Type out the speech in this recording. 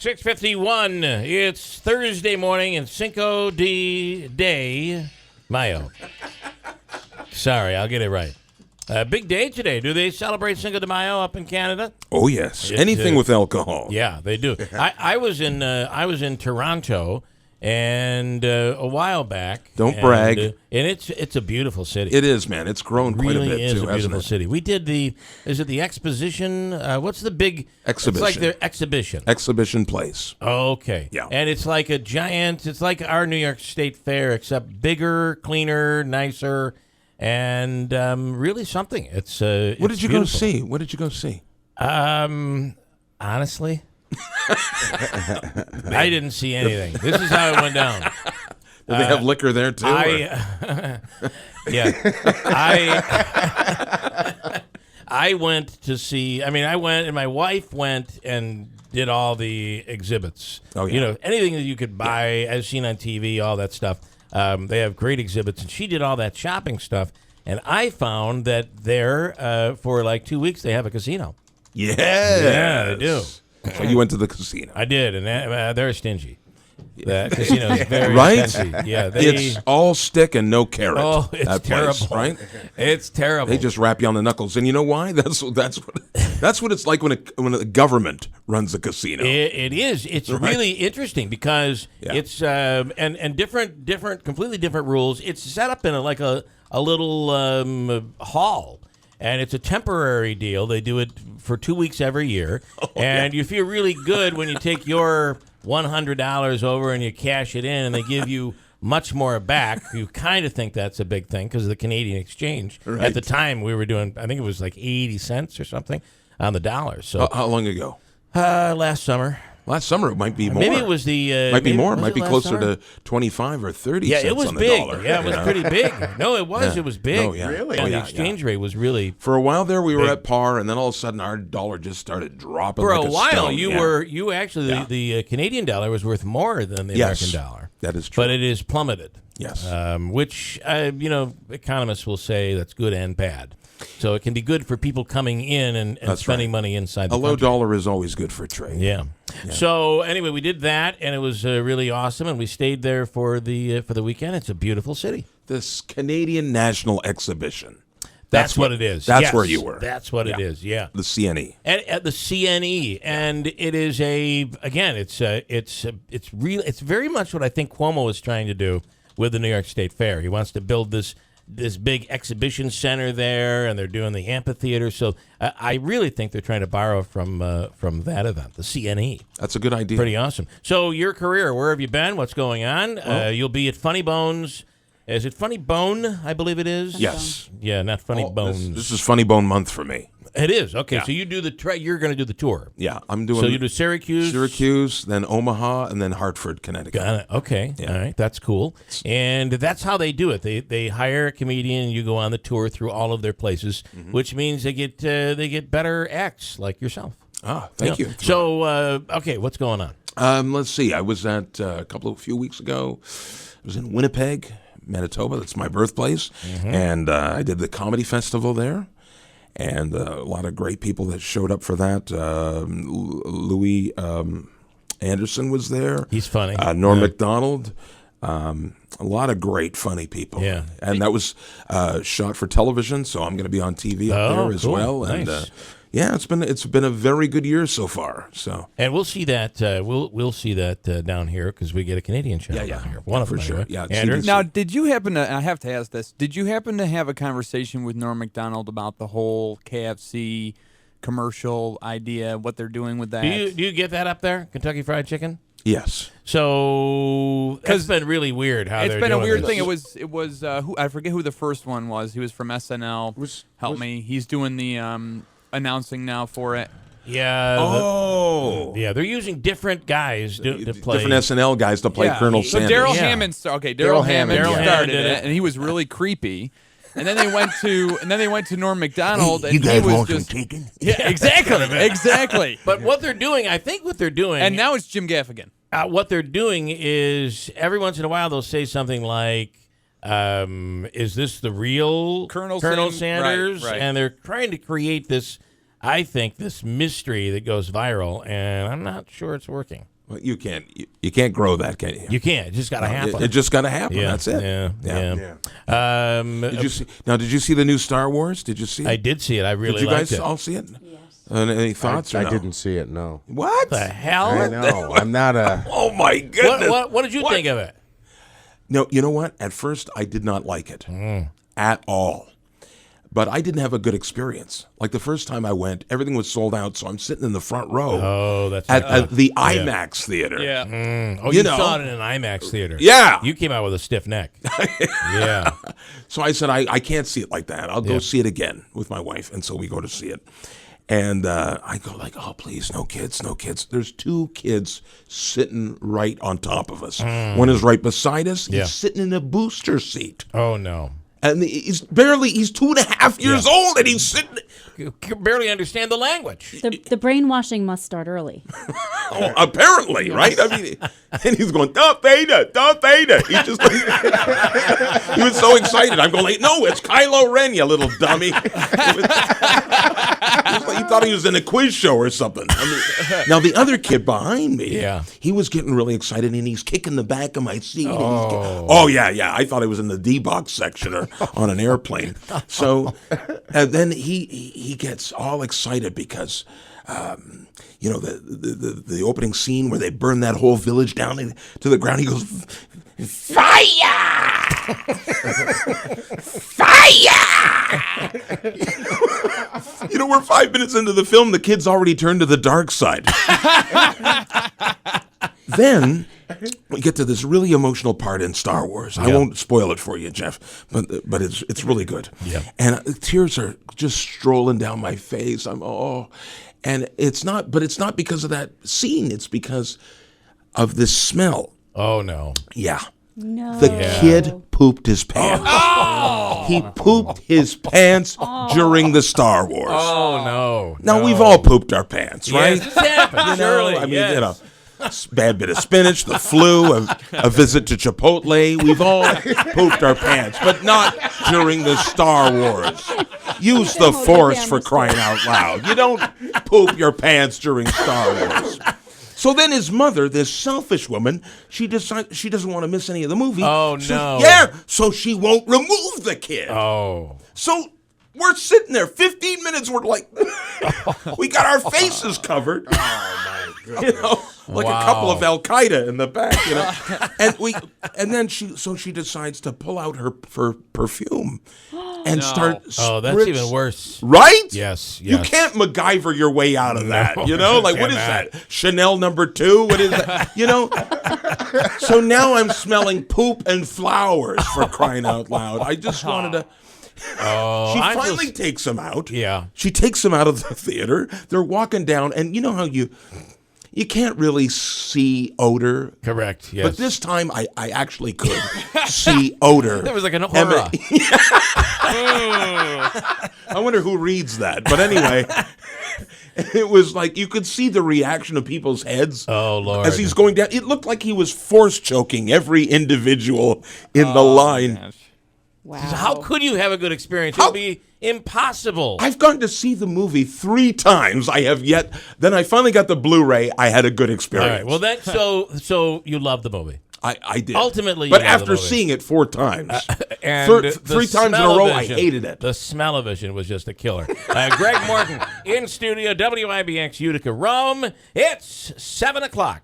6:51. It's Thursday morning and Cinco de Mayo. Sorry, I'll get it right. Big day today. Do they celebrate Cinco de Mayo up in Canada? Oh yes, anything with alcohol. Yeah, they do. I was in Toronto and a while back. Don't brag. And it's a beautiful city. It is, man. It's grown quite a bit really is too, a beautiful hasn't it? city. We did is it the exposition? What's the big Exhibition. It's like the exhibition. Exhibition place. Oh, okay. Yeah. And it's like a giant. It's like our New York State Fair, except bigger, cleaner, nicer, and really something. It's What did you go see? What did you go see? Honestly, I didn't see anything. This is how it went down. Did they have liquor there too? I went to see. I mean, I went, and my wife went and did all the exhibits. Oh, yeah. You know, anything that you could buy, as seen on TV, all that stuff. They have great exhibits, and she did all that shopping stuff. And I found that there, for like 2 weeks, they have a casino. Yes. Yeah, they do. So you went to the casino. I did, and they're stingy. The casino is very Right? stingy. Yeah, It's all stick and no carrot. Oh, it's that terrible. place, right? It's terrible. They just wrap you on the knuckles, and you know why? That's what it's like when a government runs a casino. It is. It's really interesting because it's and different, completely different rules. It's set up in a little hall, and it's a temporary deal. They do it for 2 weeks every year, and you feel really good when you take your $100 over and you cash it in, and they give you much more back. You kind of think that's a big thing because of the Canadian exchange. Right. At the time, we were doing, I think it was like 80 cents or something on the dollar. So How long ago? last summer. Last summer it might be more. Maybe it was the might be more. It was might it be last closer summer? to 25 or 30 Yeah, cents it was on the big. dollar. Yeah, it was pretty big. No, it was. Yeah. It was big. Oh, yeah. Really? And Oh, the yeah, exchange rate was really. For a while there, we were Big. at par, and then all of a sudden, our dollar just started dropping. For like a while, stone. you Yeah. were actually the Canadian dollar was worth more than the American dollar. That is true. But it is plummeted. Yes. Which economists will say that's good and bad. So it can be good for people coming in and spending money inside the A low country. dollar is always good for trade. Yeah. So anyway, we did that, and it was really awesome, and we stayed there for the weekend. It's a beautiful city. This Canadian National Exhibition. That's what it is. That's Yes, where you were. That's what it is. Yeah. The CNE. At the CNE, and it is it's very much what I think Cuomo is trying to do with the New York State Fair. He wants to build this big exhibition center there, and they're doing the amphitheater. So I really think they're trying to borrow from that event, the CNE. That's a good idea. Pretty awesome. So your career, where have you been? What's going on? You'll be at Funny Bones. Is it Funny Bone? I believe it is. Yes. Yeah, not Funny Bones. This is Funny Bone Month for me. It is. Okay, Yeah. so you do you're going to do the tour. Yeah, I'm doing. So you do Syracuse, then Omaha, and then Hartford, Connecticut. Got it. Okay. Yeah. All right. That's cool. And that's how they do it. They hire a comedian, and you go on the tour through all of their places, which means they get better acts like yourself. Ah, thank you. So okay, what's going on? Let's see. I was at a few weeks ago. I was in Winnipeg, Manitoba. That's my birthplace, and I did the comedy festival there. And a lot of great people that showed up for that. Louis Anderson was there. He's funny. Norm Macdonald. A lot of great, funny people. Yeah. And that was shot for television, so I'm going to be on TV up there as cool. well. And Nice. it's been a very good year so far. So And we'll see that we'll see that down here because we get a Canadian channel down here. One of for them, sure. anyway. Yeah, Andrew? CBC. Now, did you happen to? I have to ask this. Did you happen to have a conversation with Norm Macdonald about the whole KFC commercial idea? What they're doing with that? Do you get that up there, Kentucky Fried Chicken? yes. So it's been really weird how It's they're been a doing weird this. thing. It was who I forget who the first one was. He was from SNL. Help me. He's doing the announcing now for it. Yeah. Oh. They're using different guys to play. Different SNL guys to play Colonel So Sanders. Daryl Yeah. Hammond. Daryl Hammond Daryl Hammond started did it, it. and he was really creepy. And then they went to Norm Macdonald, and You guys he was want just some chicken? yeah, exactly. But what they're doing, I think what they're doing, And now it's Jim Gaffigan. what they're doing is every once in a while they'll say something like, is this the real Colonel Sanders? Right. And they're trying to create this I think, this mystery that goes viral, and I'm not sure it's working. Well, you can't grow that, can you? You can't. It just got to happen. It just got to happen. Yeah, That's it. yeah. Did you see the new Star Wars? Did you see it? I did see it. I really Did you liked guys it. all see it? Yes. Any thoughts? I didn't see it. No. What the hell? I know. I'm not a. Oh my goodness! What did you think of it? No, you know what? At first, I did not like it at all. But I didn't have a good experience. Like the first time I went, everything was sold out, so I'm sitting in the front row. Oh, that's at the IMAX theater. Yeah. Oh, you saw it in an IMAX theater. Yeah. You came out with a stiff neck. Yeah. So I said, I can't see it like that. I'll go see it again with my wife. And so we go to see it. And I go like, oh, please, no kids, no kids. There's 2 kids sitting right on top of us. One is right beside us. He's sitting in a booster seat. Oh, no. And he's 2.5 years old, and he's sitting. You can barely understand the language. The brainwashing must start early. Oh, apparently, right? I mean, and he's going, Darth Vader, Darth Vader. He's just like, he was so excited. I'm going like, no, it's Kylo Ren, you little dummy. He thought he was in a quiz show or something. I mean, now, the other kid behind me, he was getting really excited, and he's kicking the back of my seat. Oh, yeah. I thought I was in the D-box section or on an airplane. So, and then he gets all excited because, the opening scene where they burn that whole village down to the ground. He goes, fire! Fire! We're 5 minutes into the film. The kid's already turned to the dark side. Then we get to this really emotional part in Star Wars. I won't spoil it for you, Jeff, but it's really good. Yeah. And tears are just strolling down my face. And it's not because of that scene. It's because of this smell. Oh no. Yeah. No. The kid pooped his pants. Oh. He pooped his pants during the Star Wars. Oh no. Now we've all pooped our pants, right? Yes, it's happened. Surely. I mean, bad bit of spinach, the flu, a visit to Chipotle. We've all pooped our pants, but not during the Star Wars. Use the Force for crying out loud. You don't poop your pants during Star Wars. So then his mother, this selfish woman, she decides she doesn't want to miss any of the movie. Oh, no. So she won't remove the kid. Oh. So we're sitting there 15 minutes. We're like, we got our faces covered. Oh, my goodness. Like a couple of Al Qaeda in the back, and then she decides to pull out her perfume and start. Oh, that's even worse, right? Yes. You can't MacGyver your way out of that. What is that? Chanel #2? What is that? So now I'm smelling poop and flowers, for crying out loud. I just wanted to. She finally takes him out. Yeah. She takes him out of the theater. They're walking down, and you know how you can't really see odor. Correct, yes. But this time I actually could see odor. There was like an aura. I wonder who reads that. But anyway, it was like you could see the reaction of people's heads. Oh, Lord. As he's going down. It looked like he was force choking every individual in the line. Gosh. Wow. How could you have a good experience? It would be impossible. I've gone to see the movie 3 times. I have yet. Then I finally got the Blu-ray. I had a good experience. All right. Well, so you love the movie. I did. Ultimately, but you love after the movie. seeing it 4 times, and 3 times in a row, I hated it. The smell-o-vision was just a killer. Greg Morton in studio, WIBX Utica, Rome. It's 7 o'clock.